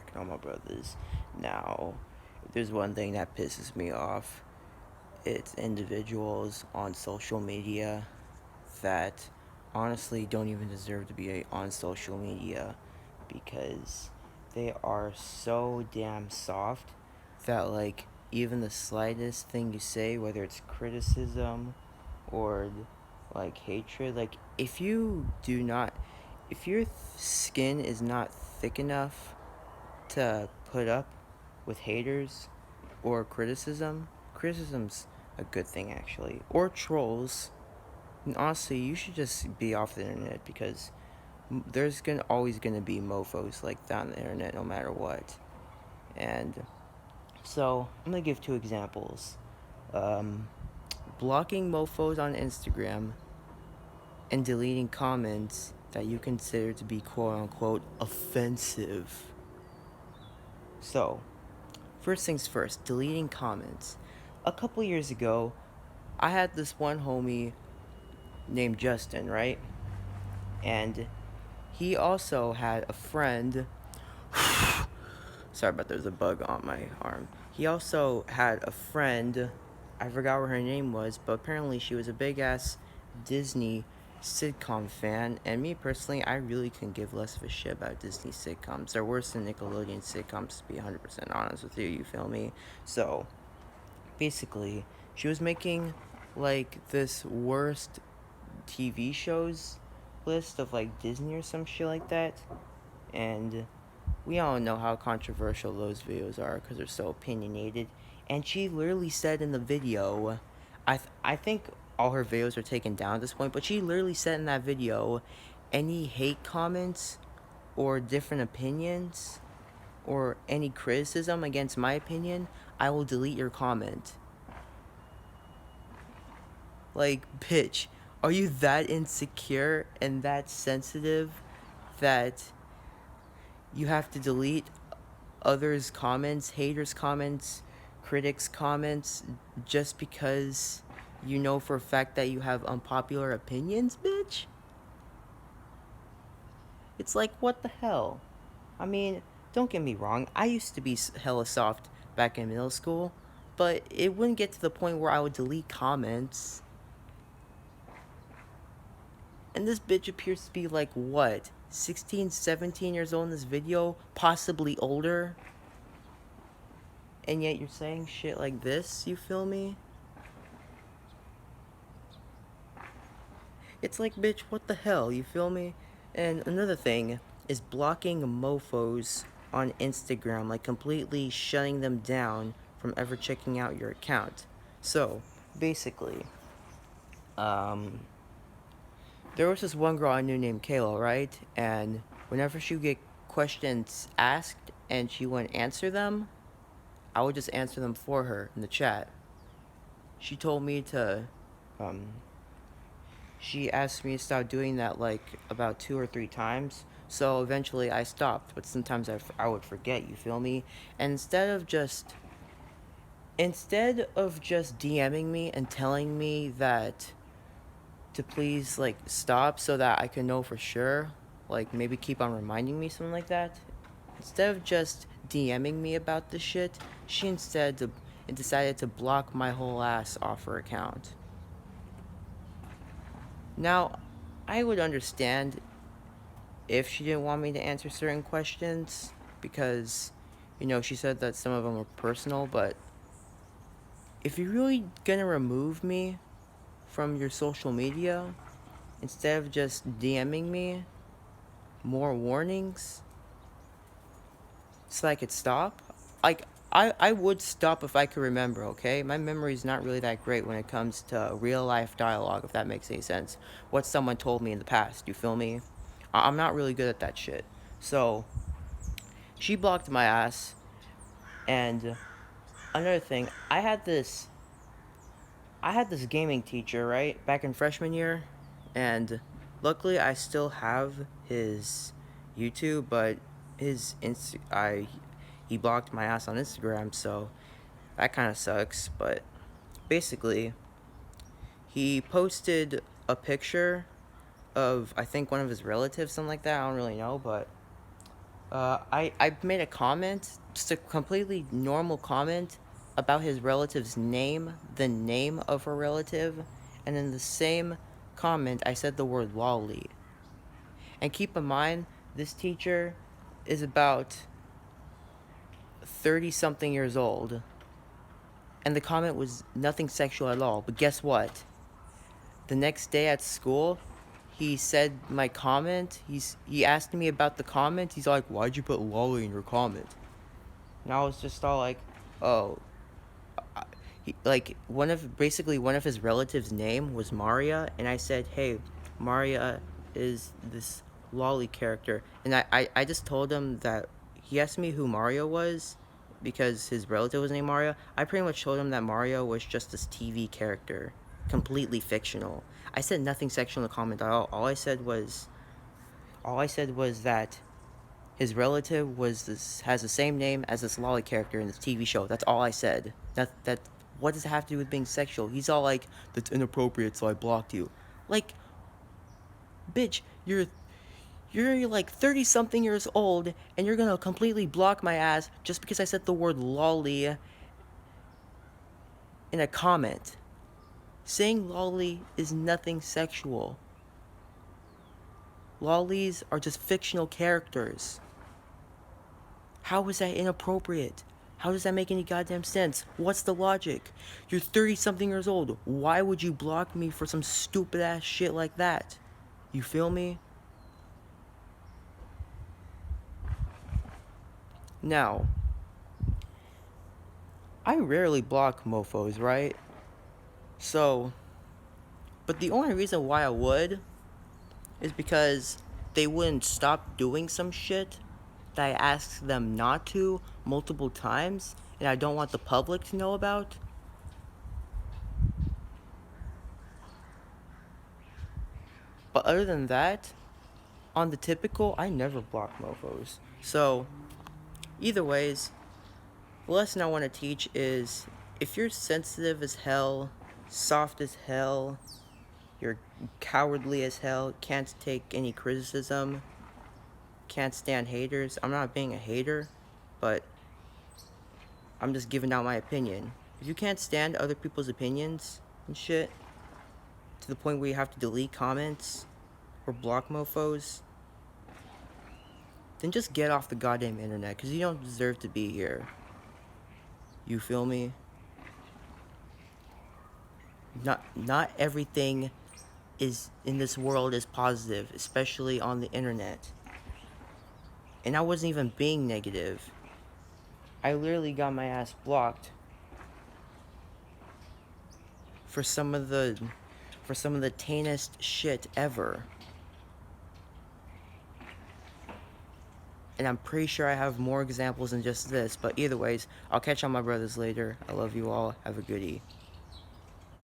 cracking on my brothers. Now, if there's one thing that pisses me off, it's individuals on social media that honestly don't even deserve to be on social media because they are so damn soft that, like, even the slightest thing you say, whether it's criticism or like hatred, like, if your skin is not thick enough to put up with haters or criticism's a good thing actually, or trolls. And honestly, you should just be off the internet because there's always gonna be mofo's like that on the internet no matter what. And so I'm gonna give two examples. Um, Blocking mofos on Instagram and deleting comments that you consider to be quote unquote offensive. So, first things first, deleting comments. A couple years ago, I had this one homie named Justin, right? And he also had a friend. Sorry about there's a bug on my arm. He also had a friend. I forgot what her name was, but apparently she was a big ass Disney sitcom fan. And me personally, I really couldn't give less of a shit about Disney sitcoms. They're worse than Nickelodeon sitcoms, to be 100% honest with you. You feel me? So basically, she was making like this worst TV shows list of like Disney or some shit like that. And we all know how controversial those videos are because they're so opinionated. And she literally said in the video, I think all her videos are taken down at this point, but she literally said in that video, any hate comments or different opinions or any criticism against my opinion, I will delete your comment. Like, bitch, are you that insecure and that sensitive that you have to delete others' comments, haters' comments, critics' comments, just because you know for a fact that you have unpopular opinions, bitch? It's like, what the hell? I mean, don't get me wrong, I used to be hella soft back in middle school, but it wouldn't get to the point where I would delete comments. And this bitch appears to be like, what, 16, 17 years old in this video? Possibly older? And yet you're saying shit like this, you feel me? It's like, bitch, what the hell, you feel me? And another thing is blocking mofos on Instagram, like completely shutting them down from ever checking out your account. So, basically, um, there was this one girl I knew named Kayla, right? And whenever she would get questions asked and she wouldn't answer them, I would just answer them for her in the chat. She told me to, um, she asked me to stop doing that like about 2 or 3 times. So eventually I stopped, but sometimes I would forget, you feel me? And instead of just DMing me and telling me that to please like stop so that I can know for sure, like maybe keep on reminding me something like that. Instead of just DMing me about this shit, she decided to block my whole ass off her account. Now, I would understand if she didn't want me to answer certain questions because, she said that some of them were personal, but if you're really gonna remove me from your social media, instead of just DMing me more warnings so I could stop, like, I would stop if I could remember, okay? My memory's not really that great when it comes to real life dialogue, if that makes any sense. What someone told me in the past, you feel me? I'm not really good at that shit. So, she blocked my ass, and another thing, I had this gaming teacher, right, back in freshman year, and luckily I still have his YouTube, but he blocked my ass on Instagram, so that kind of sucks. But basically, he posted a picture of, I think, one of his relatives, something like that. I don't really know, but I made a comment, just a completely normal comment about his relative's name, the name of her relative, and in the same comment I said the word lolly. And keep in mind, this teacher is about 30 something years old. And the comment was nothing sexual at all. But guess what? The next day at school, he said my comment. He asked me about the comment. He's like, "Why'd you put lolly in your comment?" And I was just all like, "Oh." Like basically one of his relatives' name was Maria, and I said, "Hey, Maria is this lolly character," and I just told him that he asked me who Mario was because his relative was named Mario. I pretty much told him that Mario was just this TV character, completely fictional. I said nothing sexual in the comment at all. All I said was that his relative has the same name as this lolly character in this TV show. That's all I said. That what does it have to do with being sexual? He's all like, "That's inappropriate, so I blocked you." Like, bitch, you're like 30 something years old and you're gonna completely block my ass just because I said the word lolly in a comment. Saying lolly is nothing sexual. Lollies are just fictional characters. How is that inappropriate? How does that make any goddamn sense? What's the logic? You're 30 something years old. Why would you block me for some stupid ass shit like that? You feel me? Now, I rarely block mofos, right? So, but the only reason why I would is because they wouldn't stop doing some shit that I asked them not to multiple times and I don't want the public to know about. But other than that, on the typical, I never block mofos. So, either ways, the lesson I want to teach is if you're sensitive as hell, soft as hell, you're cowardly as hell, can't take any criticism, can't stand haters. I'm not being a hater, but I'm just giving out my opinion. If you can't stand other people's opinions and shit, to the point where you have to delete comments or block mofos, then just get off the goddamn internet, because you don't deserve to be here. You feel me? Not everything is in this world is positive, especially on the internet. And I wasn't even being negative. I literally got my ass blocked for some of the tainest shit ever. And I'm pretty sure I have more examples than just this, but either ways, I'll catch on my brothers later. I love you all. Have a goodie.